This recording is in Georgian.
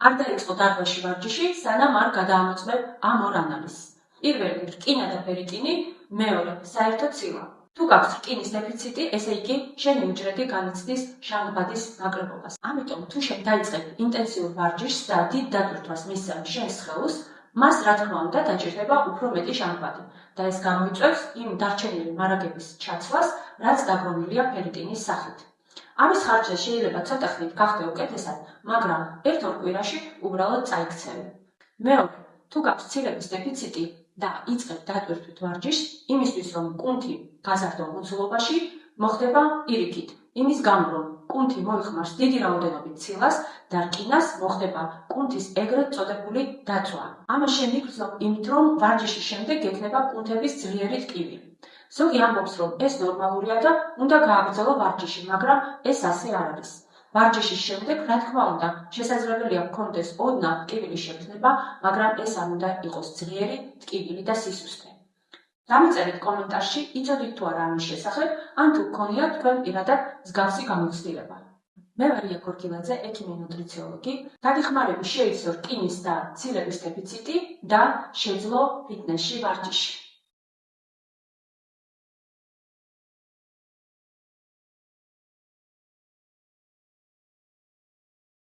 არ დაიწყო დარღვეში ვარჯიში, სანამ არ გადაამოწმებ ამ ორ ანალიზს. პირველი რკინა და ფერიტინი, მეორე საერთო ცილა. თუ გაქვს რკინის დეფიციტი, ესე იგი შენი უჯრედი განიცდის ჟანგბადის ნაკლებობას. ამიტომ თუ შენ დაიწყებ ინტენსიურ ვარჯიშს და დიდ დატვირთვას მისცემ შენ სხეულს, მას რა თქმა უნდა დაჭირდება უფრო მეტი ჟანგბადი და ეს გამოიწვევს იმ დარჩენილი მარაგების ჩაცვას, რაც დაგროვილია ფერიტინის სახით. ამის ხარჯზე შეიძლება ცოტა ხნით გახდე უკეთესად, მაგრამ ერთ-ორ კვირაში უბრალოდ წაიქცევი. მეორე, თუ გაქვს ცილების დეფიციტი და იწყებ დატვირთვით ვარჯიშს, იმისთვის რომ კუნთი გაზარდო მოცულობაში, მოხდება პირიქით. იმის გამო, რომ კუნთი მოიხმარს დიდი რაოდენობით ცილას და რკინას, მოხდება კუნთის ეგრეთ წოდებული დაცვა. ამას შემდეგ ვცნობ იმით, რომ ვარჯიშის შემდეგ გექნება კუნთების ძლიერი ტკივილი. ზოგი ამბობს, რომ ეს ნორმალურია და უნდა გააგრძელო ვარჯიში, მაგრამ ეს ასე არ არის. ვარჯიშის შემდეგ, რა თქმა უნდა, შესაძლებელია გქონდეს ოდნავ ტკივილის შექმნება, მაგრამ ეს არ უნდა იყოს ძლიერი ტკივილი და სისუსტე. დამიწერეთ კომენტარში, იცოდით თუ არა ამის შესახებ, ან თუ გქონიათ თქვენ პირადად მსგავსი გამოცდილება. მე ვარია ქორქილაძე, ექიმი ნუტრიციოლოგი. დაგეხმარები შეიცვლო რკინის და ცილების დეფიციტი და შეძლო ფიტნესში ვარჯიში.